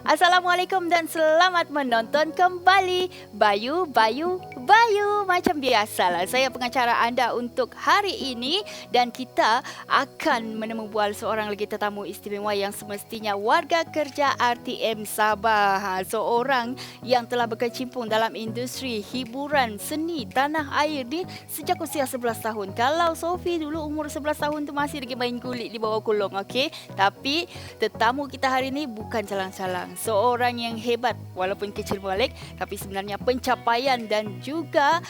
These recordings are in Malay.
Assalamualaikum dan selamat menonton kembali Bayu, Bayu, Bayu. Macam biasalah, saya pengacara anda untuk hari ini dan kita akan menemui seorang lagi tetamu istimewa yang semestinya warga kerja RTM Sabah. Seorang yang telah berkecimpung dalam industri hiburan seni tanah air ni sejak usia 11 tahun. Kalau Sophie dulu umur 11 tahun tu masih lagi main kulit di bawah kolong, okey? Tapi tetamu kita hari ini bukan calang-calang. Seorang yang hebat walaupun kecil balik, tapi sebenarnya pencapaian dan juga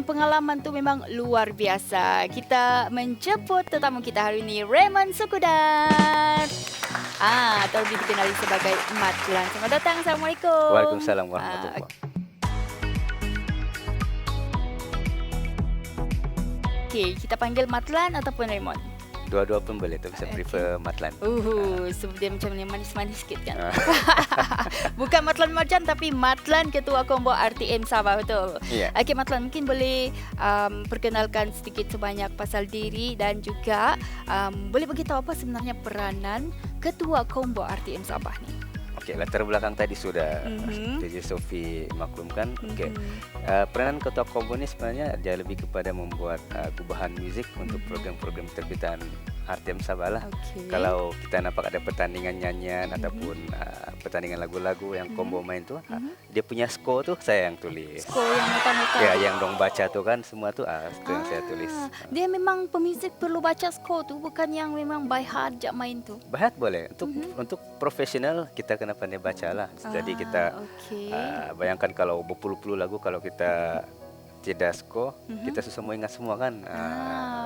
pengalaman tu memang luar biasa. Kita menjemput tetamu kita hari ini, Raymond Sukudar. Atau lebih dikenali sebagai Matlan. Selamat datang. Assalamualaikum. Waalaikumsalam warahmatullahi wabarakatuh. Okey, kita panggil Matlan ataupun Raymond? Dua-dua pun boleh, tapi saya prefer Matlan. So dia macam ni manis-manis sikit kan. Bukan Matlan Marjan tapi Matlan Ketua Kombo RTM Sabah, betul? Ya. Okey Matlan, mungkin boleh perkenalkan sedikit sebanyak pasal diri dan juga boleh beritahu apa sebenarnya peranan Ketua Kombo RTM Sabah ni? Okey, latar belakang tadi sudah DJ Sophie maklumkan. Okey. Peranan Ketua Kombo ni sebenarnya dia lebih kepada membuat gubahan muzik untuk program-program terbitan RTM Sabah lah. Okay. Kalau kita nampak ada pertandingan nyanyian ataupun pertandingan lagu-lagu yang Kombo main tu, dia punya score tu saya yang tulis. Skor yang nota-nota. Ya, yang dong baca tu kan semua tu itu yang saya tulis. Dia memang pemuzik perlu baca skor tu, bukan yang memang by heart je main tu. Bahat boleh. Untuk profesional kita kena pandai baca lah. Jadi kita bayangkan kalau berpuluh-puluh lagu, kalau kita tidak skor, kita susah mau ingat semua kan.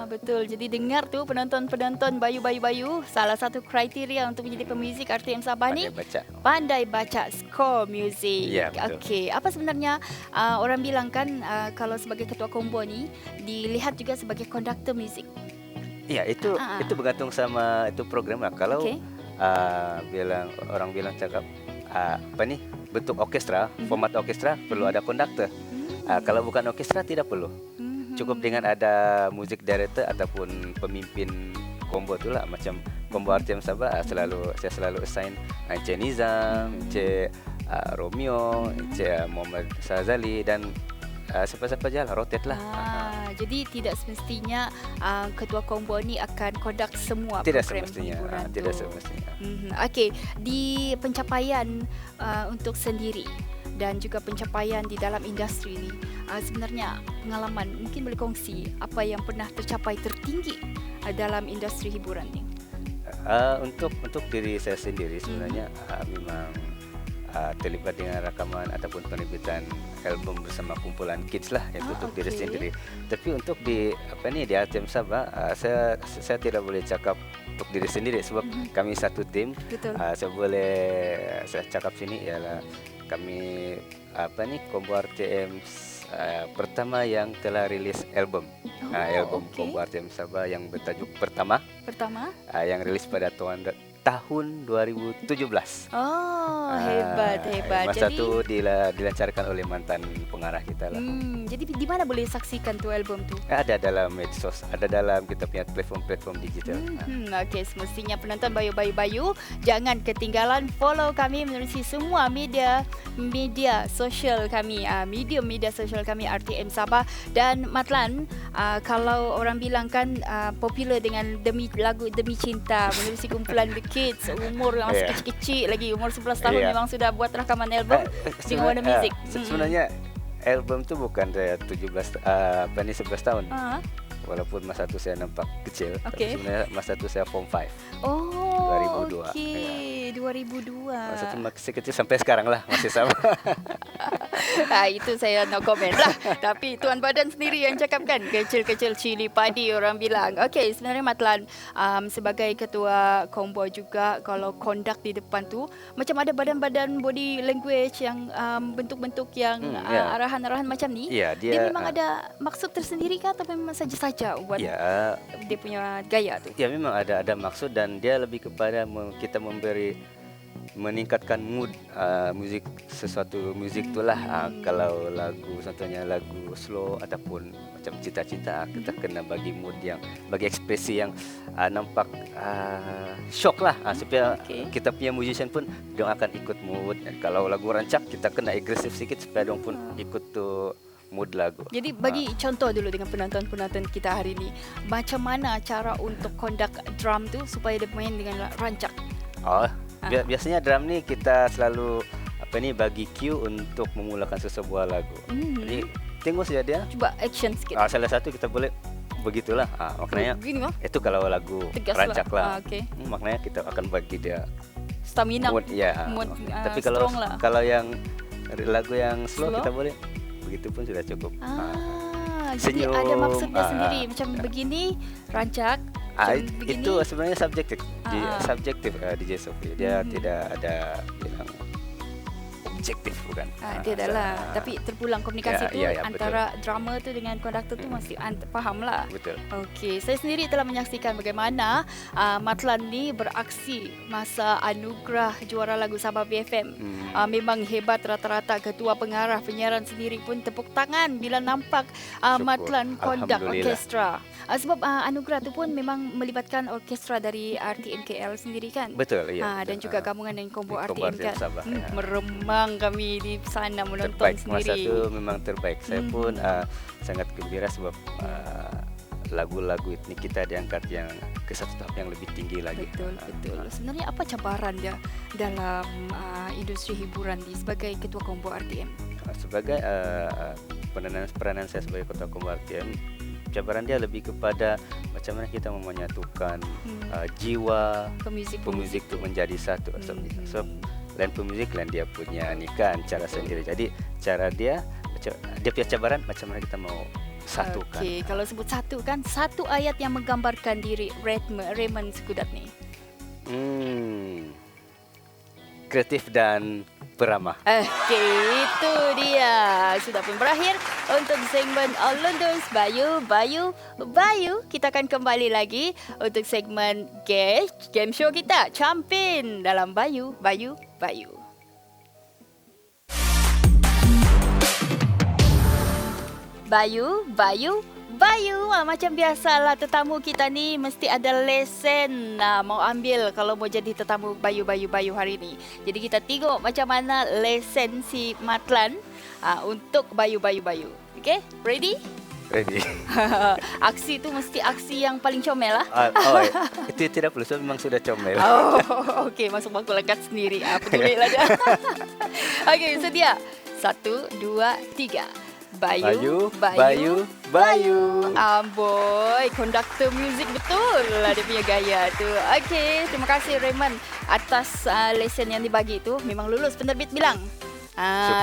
Betul. Jadi dengar tu penonton-penonton Bayu, salah satu kriteria untuk menjadi pemuzik RTM Sabah ni pandai baca skor muzik. Ya, betul. Okey, apa sebenarnya orang bilang kan kalau sebagai ketua kombo ni dilihat juga sebagai konduktor muzik. Ya, itu bergantung sama itu program lah. Kalau orang bilang cakap bentuk orkestra, format orkestra perlu ada konduktor. Kalau bukan orkestra tidak perlu. Cukup dengan ada music director ataupun pemimpin kombo tu lah. Macam kombo RTM Sabah saya selalu assign Encik Nizam, Encik Romeo, Encik Muhammad Sazali dan siapa-siapa je lah, rotate lah. Jadi tidak semestinya ketua kombo ni akan conduct semua tidak program semestinya, hiburan tu. tidak semestinya. Okey, di pencapaian untuk sendiri dan juga pencapaian di dalam industri ni, sebenarnya pengalaman mungkin boleh kongsi apa yang pernah tercapai tertinggi dalam industri hiburan ni? Untuk diri saya sendiri sebenarnya memang terlibat dengan rakaman ataupun penerbitan album bersama kumpulan kids lah, itu untuk diri sendiri. Tapi untuk di RTM Sabah, saya tidak boleh cakap untuk diri sendiri sebab kami satu tim. Saya cakap sini ialah kami Kombo RTM pertama yang telah rilis album. Album Kombo RTM Sabah yang bertajuk Pertama. Yang rilis pada tahun 2017. Hebat. Masa tu dilancarkan oleh mantan pengarah kita lah. Jadi di mana boleh saksikan tu album tu? Ada dalam medsos, ada dalam kita punya platform digital. Okey, semestinya penonton Bayu jangan ketinggalan follow kami menerusi semua media sosial kami, media sosial kami RTM Sabah. Dan Matlan, kalau orang bilang kan popular dengan lagu Demi Cinta menerusi kumpulan The Kids, umur yang masih kecil-kecil lagi, umur 11 tahun memang sudah buat rakaman album dengan Warna Music. Sebenarnya album tu bukan saya 11 tahun. Walaupun masa tu saya nampak kecil, sebenarnya masa tu saya form 5. 2002. Okey, 2002. Masa tu masih kecil sampai sekarang lah masih sama. Itu saya no comment lah. Tapi Tuan Badan sendiri yang cakap kan, kecil-kecil cili padi orang bilang. Okey, sebenarnya Matlan sebagai ketua kombo juga, kalau conduct di depan tu macam ada badan-badan body language yang bentuk-bentuk yang arahan-arahan macam ni. Dia memang ada maksud tersendiri kah atau memang saja-saja buat dia punya gaya tu? Ya, memang ada maksud dan dia lebih kepada kita memberi meningkatkan mood muzik, sesuatu muzik itulah. Kalau lagu contohnya lagu slow ataupun macam cinta-cinta, kita kena bagi mood yang, bagi ekspresi yang nampak shock lah, supaya kita punya musician pun dia akan ikut mood. Dan kalau lagu rancak, kita kena agresif sikit supaya dia pun ikut tu mood lagu. Jadi bagi contoh dulu dengan penonton-penonton kita hari ini, macam mana cara untuk conduct drum tu supaya dia main dengan rancak? Biasanya drum ni kita selalu bagi cue untuk memulakan sesebuah lagu. Jadi tengok saja dia. Cuba action sikit. Salah satu kita boleh begitulah. Maknanya itu kalau lagu tegas rancak lah. Maknanya kita akan bagi dia stamina, mood, mood. Tapi kalau yang lagu yang slow, kita boleh begitu pun sudah cukup. Jadi ada maksudnya sendiri. Macam begini rancak. Itu sebenarnya subjektif. DJ Sophie. Dia tidak ada bilang objektif, bukan. Dia adalah. Tapi terpulang komunikasi tu antara drummer tu dengan konduktor tu mesti faham lah. Betul. Okey, saya sendiri telah menyaksikan bagaimana Matlan ni beraksi masa anugerah juara lagu Sabah BFM. Memang hebat, rata-rata ketua pengarah penyiaran sendiri pun tepuk tangan bila nampak Matlan conduct orkestra. Sebab anugerah tu pun memang melibatkan orkestra dari RTM KL sendiri kan? Betul, dan juga gabungan dengan Kombo RTM kan? Sabah, meremang kami di sana menonton terbaik. sendiri. Masa tu memang terbaik. Saya pun sangat gembira sebab lagu-lagu etnik kita diangkat yang ke satu tahap yang lebih tinggi lagi. Betul. Sebenarnya apa cabaran dia dalam industri hiburan ni sebagai ketua Kombo RTM? Sebagai peranan saya sebagai ketua Kombo RTM, cabaran dia lebih kepada macam mana kita menyatukan jiwa pemuzik itu menjadi satu. So, lain pemuzik, lain dia punya kan cara sendiri. Jadi cara dia punya cabaran macam mana kita mau satukan. Kalau sebut satu kan, satu ayat yang menggambarkan diri Raymond Skudat ni. Kreatif dan beramah. Itu dia. Sudah pun berakhir untuk segmen All Londons Bayu. Kita akan kembali lagi untuk segmen game show kita, Campin dalam Bayu. Macam biasalah tetamu kita ni mesti ada lesen mau ambil kalau mau jadi tetamu Bayu hari ni. Jadi kita tengok macam mana lesen si Matlan untuk Bayu. Okay, ready? Ready. Aksi tu mesti aksi yang paling comel lah. Itu tidak perlu, so memang sudah comel. Okey, masuk bangku lekat sendiri. Peduli lah dia. Okey, sedia. 1, 2, 3. Bayu. Boy, konduktor muzik betul lah dia punya gaya tu. Okey, terima kasih Raymond atas lesen yang dibagi tu. Memang lulus, penerbit bilang.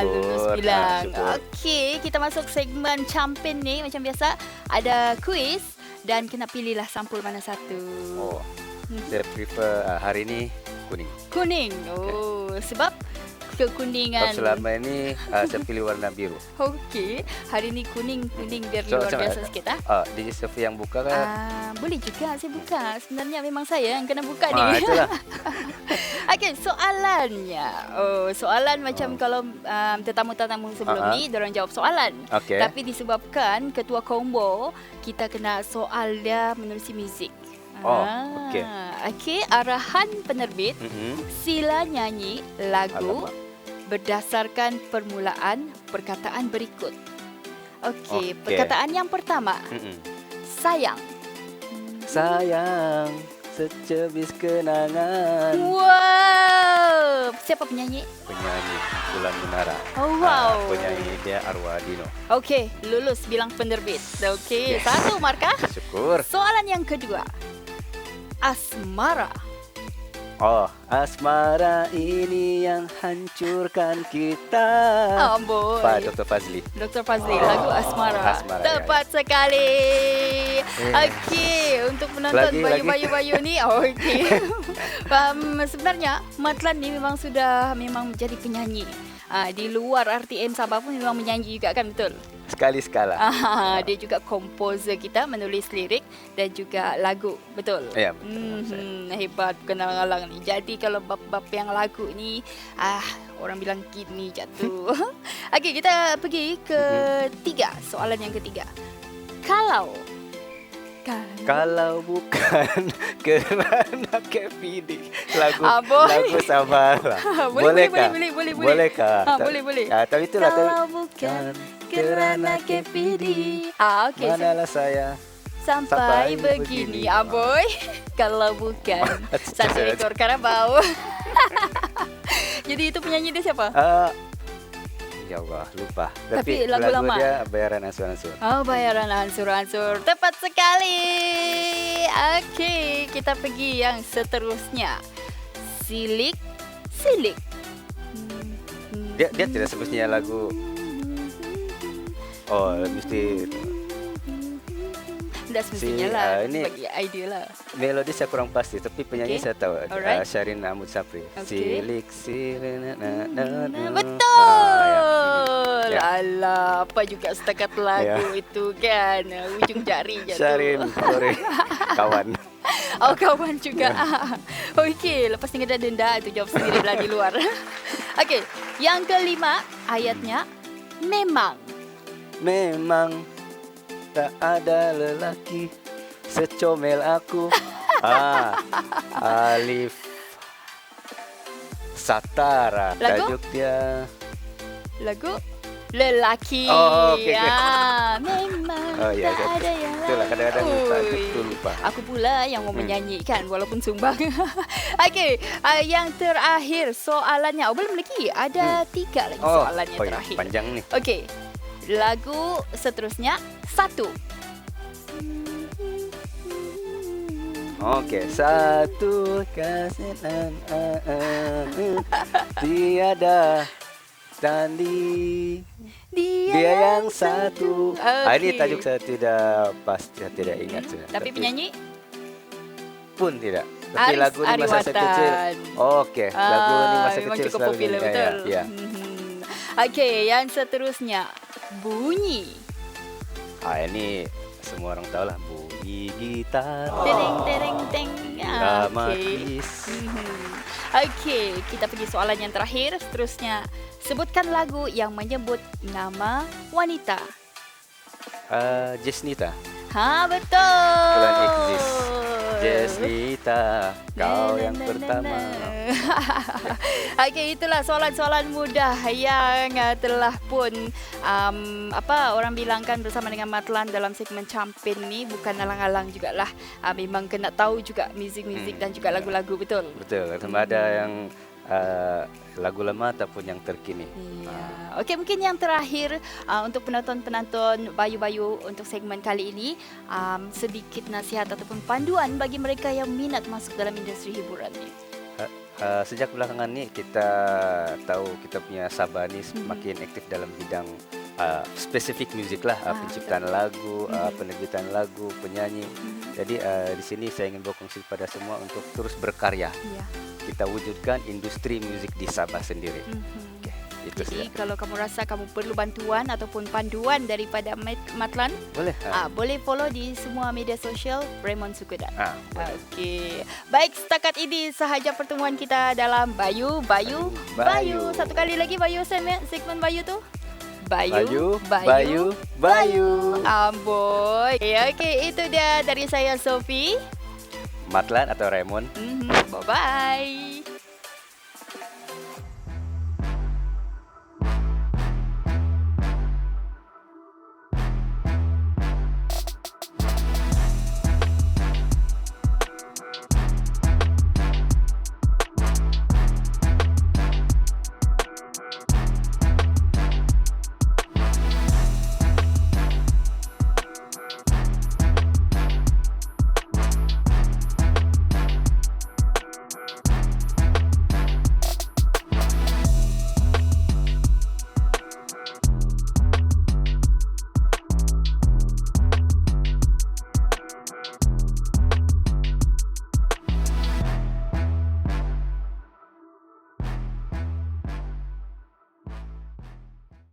Lulus bilang. Okey, kita masuk segmen Campin ni. Macam biasa, ada kuis dan kena pilihlah sampul mana satu. Saya prefer hari ni kuning. Sebab kekuningan. Selama ini saya pilih warna biru. Okey, hari ni kuning biar luar biasa sikit DJ Sophie yang buka kan? Boleh juga saya buka. Sebenarnya memang saya yang kena buka ni. Itulah. Okey, soalannya. Soalan macam kalau tetamu-tetamu sebelum ni diorang jawab soalan. Tapi disebabkan ketua Kombo, kita kena soal dia menerusi muzik. Okey, arahan penerbit, sila nyanyi lagu berdasarkan permulaan perkataan berikut. Okey, perkataan yang pertama. Sayang. Sayang, secebis kenangan. Wow. Siapa penyanyi? Penyanyi Bulan Menara. Wow. Penyanyi dia Arwah Dino. Okey, lulus bilang penerbit. Okey, satu markah. Syukur. Soalan yang kedua. Asmara. Asmara ini yang hancurkan kita. Amboi. Pak Dr. Fazli. Dr. Fazli, lagu Asmara. Tepat sekali. Okey, untuk penonton Bayu ni, okey. Sebenarnya Matlan ni memang sudah menjadi penyanyi. Di luar RTM Sabah pun memang menyanyi juga kan, betul? sekali sekala. Dia juga komposer kita, menulis lirik dan juga lagu, betul? Ya, betul. Hebat, bukan alang-alang ni. Jadi kalau bab-bab yang lagu ni, orang bilang gini jatuh. Okey, kita pergi ke tiga, soalan yang ketiga. Kalau bukan kerana KPD lagu Sabarlah. boleh. Bolehkah? Boleh. Tapi itulah Kalau bukan kerana KPD. Okey. Manalah saya Sampai begini, Aboy. Kalau bukan satu ekor karabau. Jadi itu penyanyi dia siapa? Ya Allah, lupa. Tapi lagu lama. Dia Bayaran Ansur-Ansur. Bayaran ansur-ansur. Tepat sekali. Okey, kita pergi yang seterusnya. Silik. Dia tidak semestinya lagu. Mesti tidak semestinya lah. ini bagi idea lah. melodi saya kurang pasti, tapi penyanyi saya tahu. Alright. Syarin Ahmad Sapri. Okay. Silik. Betul. Ya. Alah, apa juga setakat lagu itu kan. Ujung jari je tu. Syarin, sorry. Kawan. Kawan juga. Okey, lepas ni ada denda itu jawab sendirilah di luar. Okey, yang kelima ayatnya memang tak ada lelaki secomel aku. Alif Satara. Lagu? Tajuk dia Lagu lelaki. Okey. Memang Ya, tak ada yang lain. itulah kadang-kadang lupa. Aku pula yang mau menyanyikan walaupun sumbang. Okey, yang terakhir soalannya. Belum lagi. Ada 3 lagi soalannya terakhir. Panjang ni. Okey. Lagu seterusnya 1. Okey, satu kasihan tiada tanding. Dia yang satu. Ini tajuk saya tidak pasti, saya tidak ingat sudah. Tapi penyanyi pun tidak. Tapi lagu ni masa saya kecil. Okey, lagu ni masa memang kecil cukup selalu popular, nyanyi. betul. Ya. Okey, yang seterusnya bunyi. Ini semua orang tahu lah, bunyi gitar. Tereng. Dramatis. Okey, kita pergi soalan yang terakhir. Seterusnya, sebutkan lagu yang menyebut nama wanita. Jesnita. Betul. Bulan Exist. Jesnita, kau yang pertama. Okey, itulah soalan-soalan mudah yang telah pun orang bilangkan bersama dengan Matlan dalam segmen Campin ni. Bukan alang-alang jugalah. Memang kena tahu juga muzik-muzik dan juga lagu-lagu, betul? Betul, sama ada yang lagu lama ataupun yang terkini. Ya. Okey, mungkin yang terakhir untuk penonton-penonton Bayu-Bayu untuk segmen kali ini, sedikit nasihat ataupun panduan bagi mereka yang minat masuk dalam industri hiburan ni. Sejak belakangan ni kita tahu kita punya Sabah ni semakin aktif dalam bidang spesifik muzik lah, penciptaan lagu, penerbitan lagu, penyanyi. Jadi di sini saya ingin berkongsi kepada semua untuk terus berkarya. Ya. Kita wujudkan industri muzik di Sabah sendiri. Okay, itu jadi saja. Kalau kamu rasa kamu perlu bantuan ataupun panduan daripada Matlan, boleh follow di semua media sosial Raymond Sukudat. Okey. Baik, setakat ini sahaja pertemuan kita dalam Bayu. Satu kali lagi Bayu, segmen Bayu tu. Bayu. Amboi. Okey, itu dia dari saya Sophie, Matlan atau Raymond. Bye-bye.